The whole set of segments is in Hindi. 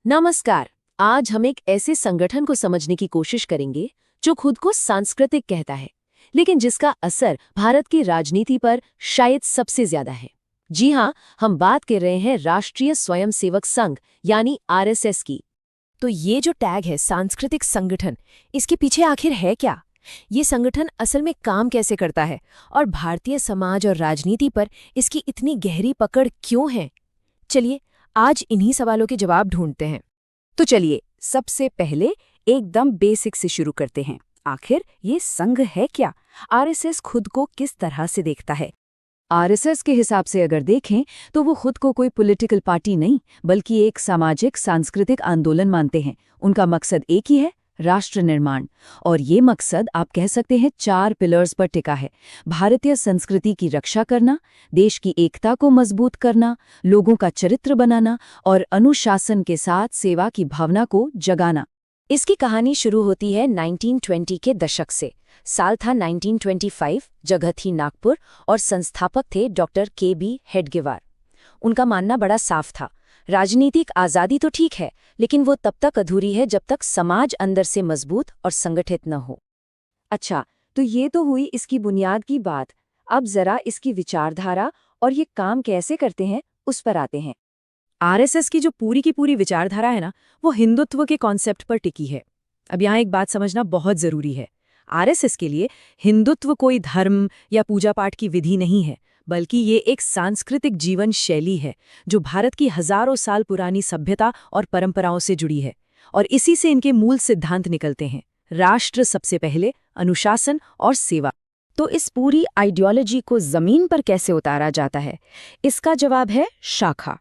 नमस्कार। आज हम एक ऐसे संगठन को समझने की कोशिश करेंगे जो खुद को सांस्कृतिक कहता है, लेकिन जिसका असर भारत की राजनीति पर शायद सबसे ज्यादा है। जी हाँ, हम बात कर रहे हैं राष्ट्रीय स्वयंसेवक संघ यानी आरएसएस की। तो ये जो टैग है सांस्कृतिक संगठन, इसके पीछे आखिर है क्या? ये संगठन असल में काम कैसे करता है और भारतीय समाज और राजनीति पर इसकी इतनी गहरी पकड़ क्यों है? चलिए आज इन्हीं सवालों के जवाब ढूंढते हैं। तो चलिए सबसे पहले एकदम बेसिक से शुरू करते हैं। आखिर ये संघ है क्या? आरएसएस खुद को किस तरह से देखता है? आरएसएस के हिसाब से अगर देखें तो वो खुद को कोई पॉलिटिकल पार्टी नहीं बल्कि एक सामाजिक सांस्कृतिक आंदोलन मानते हैं। उनका मकसद एक ही है, राष्ट्र निर्माण। और ये मकसद आप कह सकते हैं 4 पिलर्स पर टिका है। भारतीय संस्कृति की रक्षा करना, देश की एकता को मजबूत करना, लोगों का चरित्र बनाना और अनुशासन के साथ सेवा की भावना को जगाना। इसकी कहानी शुरू होती है 1920 के दशक से। साल था 1925, जगह थी नागपुर और संस्थापक थे डॉक्टर के.बी. हेडगेवार। उनका मानना बड़ा साफ था, राजनीतिक आज़ादी तो ठीक है, लेकिन वो तब तक अधूरी है जब तक समाज अंदर से मजबूत और संगठित न हो। अच्छा, तो ये तो हुई इसकी बुनियाद की बात। अब जरा इसकी विचारधारा और ये काम कैसे करते हैं उस पर आते हैं। आरएसएस की जो पूरी की पूरी विचारधारा है ना, वो हिंदुत्व के कॉन्सेप्ट पर टिकी है। अब यहाँ एक बात समझना बहुत जरूरी है। आरएसएस के लिए हिंदुत्व कोई धर्म या पूजा पाठ की विधि नहीं है, बल्कि ये एक सांस्कृतिक जीवन शैली है जो भारत की हजारों साल पुरानी सभ्यता और परंपराओं से जुड़ी है। और इसी से इनके मूल सिद्धांत निकलते हैं: राष्ट्र सबसे पहले, अनुशासन और सेवा। तो इस पूरी आइडियोलॉजी को जमीन पर कैसे उतारा जाता है? इसका जवाब है शाखा।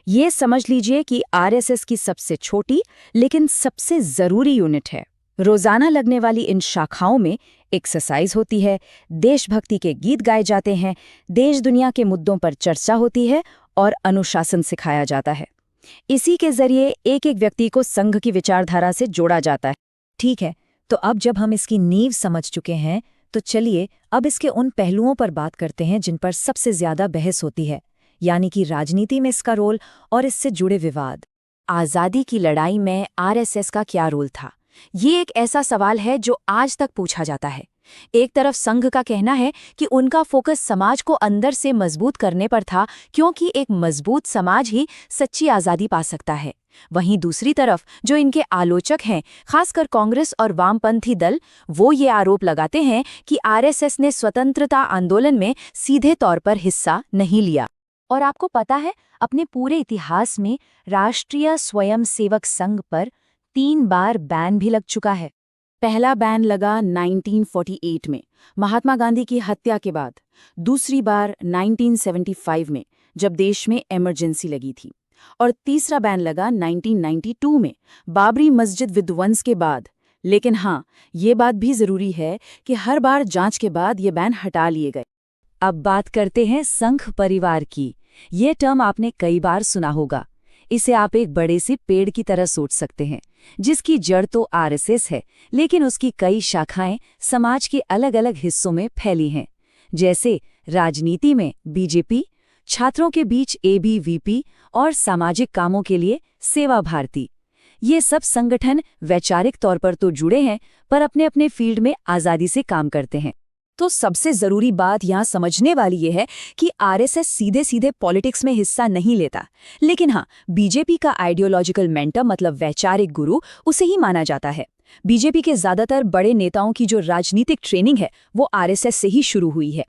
ये समझ लीजिए कि आरएसएस की सबसे छोटी लेकिन सबसे जरूरी यूनिट है। रोजाना लगने वाली इन शाखाओं में एक्सरसाइज होती है, देशभक्ति के गीत गाए जाते हैं, देश दुनिया के मुद्दों पर चर्चा होती है और अनुशासन सिखाया जाता है। इसी के जरिए एक एक व्यक्ति को संघ की विचारधारा से जोड़ा जाता है। ठीक है, तो अब जब हम इसकी नींव समझ चुके हैं, तो चलिए अब इसके उन पहलुओं पर बात करते हैं जिन पर सबसे ज्यादा बहस होती है, यानी कि राजनीति में इसका रोल और इससे जुड़े विवाद। आज़ादी की लड़ाई में आरएसएस का क्या रोल था? ये एक ऐसा सवाल है जो आज तक पूछा जाता है। एक तरफ संघ का कहना है कि उनका फोकस समाज को अंदर से मजबूत करने पर था, क्योंकि एक मजबूत समाज ही सच्ची आज़ादी पा सकता है। वहीं दूसरी तरफ जो इनके आलोचक हैं, खासकर कांग्रेस और वामपंथी दल, वो ये आरोप लगाते हैं कि आरएसएस ने स्वतंत्रता आंदोलन में सीधे तौर पर हिस्सा नहीं लिया। और आपको पता है, अपने पूरे इतिहास में राष्ट्रीय स्वयंसेवक संघ पर 3 बार बैन भी लग चुका है। पहला बैन लगा 1948 में, महात्मा गांधी की हत्या के बाद। दूसरी बार 1975 में, जब देश में इमरजेंसी लगी थी। और तीसरा बैन लगा 1992 में, बाबरी मस्जिद विध्वंस के बाद। लेकिन हाँ, ये बात भी जरूरी है कि हर बार जांच के बाद ये बैन हटा लिए गए। अब बात करते हैं संघ परिवार की। ये टर्म आपने कई बार सुना होगा। इसे आप एक बड़े से पेड़ की तरह सोच सकते हैं, जिसकी जड़ तो आरएसएस है, लेकिन उसकी कई शाखाएं समाज के अलग अलग हिस्सों में फैली हैं। जैसे राजनीति में बीजेपी, छात्रों के बीच एबीवीपी और सामाजिक कामों के लिए सेवा भारती। ये सब संगठन वैचारिक तौर पर तो जुड़े हैं, पर अपने अपने फील्ड में आज़ादी से काम करते हैं। तो सबसे जरूरी बात यहाँ समझने वाली ये है कि आरएसएस सीधे सीधे पॉलिटिक्स में हिस्सा नहीं लेता, लेकिन हाँ, बीजेपी का आइडियोलॉजिकल मेंटर मतलब वैचारिक गुरु उसे ही माना जाता है। बीजेपी के ज्यादातर बड़े नेताओं की जो राजनीतिक ट्रेनिंग है वो आरएसएस से ही शुरू हुई है।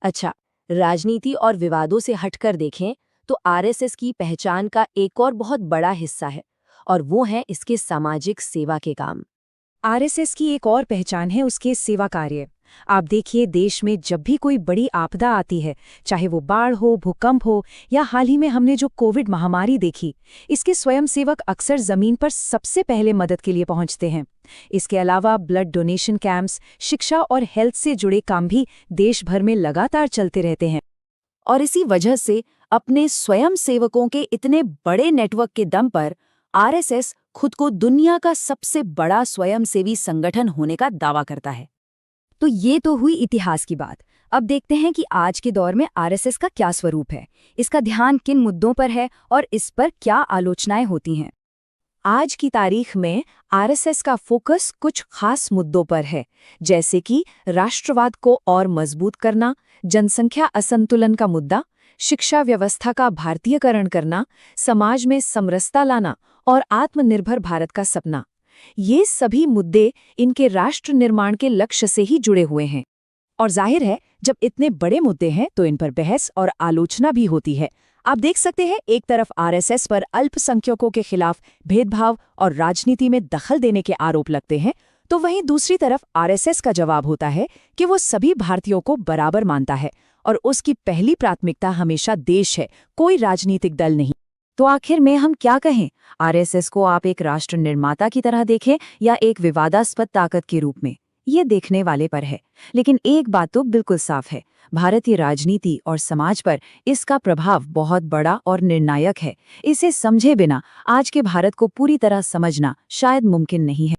अच्छा, राजनीति और विवादों से हटकर देखें तो आरएसएस की पहचान का एक और बहुत बड़ा हिस्सा है, और वो है इसके सामाजिक सेवा के काम। आरएसएस की एक और पहचान है उसके सेवा कार्य। आप देखिए, देश में जब भी कोई बड़ी आपदा आती है, चाहे वो बाढ़ हो, भूकंप हो या हाल ही में हमने जो कोविड महामारी देखी, इसके स्वयंसेवक अक्सर जमीन पर सबसे पहले मदद के लिए पहुंचते हैं। इसके अलावा ब्लड डोनेशन कैंप्स, शिक्षा और हेल्थ से जुड़े काम भी देश भर में लगातार चलते रहते हैं। और इसी वजह से अपने स्वयंसेवकों के इतने बड़े नेटवर्क के दम पर आरएसएस खुद को दुनिया का सबसे बड़ा स्वयंसेवी संगठन होने का दावा करता है। तो ये तो हुई इतिहास की बात। अब देखते हैं कि आज के दौर में आरएसएस का क्या स्वरूप है, इसका ध्यान किन मुद्दों पर है और इस पर क्या आलोचनाएं होती हैं। आज की तारीख में आरएसएस का फोकस कुछ खास मुद्दों पर है, जैसे कि राष्ट्रवाद को और मजबूत करना, जनसंख्या असंतुलन का मुद्दा, शिक्षा व्यवस्था का भारतीयकरण करना, समाज में समरसता लाना और आत्मनिर्भर भारत का सपना। ये सभी मुद्दे इनके राष्ट्र निर्माण के लक्ष्य से ही जुड़े हुए हैं। और जाहिर है, जब इतने बड़े मुद्दे हैं तो इन पर बहस और आलोचना भी होती है। आप देख सकते हैं, एक तरफ आरएसएस पर अल्पसंख्यकों के खिलाफ भेदभाव और राजनीति में दखल देने के आरोप लगते हैं, तो वहीं दूसरी तरफ आरएसएस का जवाब होता है कि वो सभी भारतीयों को बराबर मानता है और उसकी पहली प्राथमिकता हमेशा देश है, कोई राजनीतिक दल नहीं। तो आखिर में हम क्या कहें, आरएसएस को आप एक राष्ट्र निर्माता की तरह देखें या एक विवादास्पद ताकत के रूप में, ये देखने वाले पर है। लेकिन एक बात तो बिल्कुल साफ है, भारतीय राजनीति और समाज पर इसका प्रभाव बहुत बड़ा और निर्णायक है। इसे समझे बिना आज के भारत को पूरी तरह समझना शायद मुमकिन नहीं है।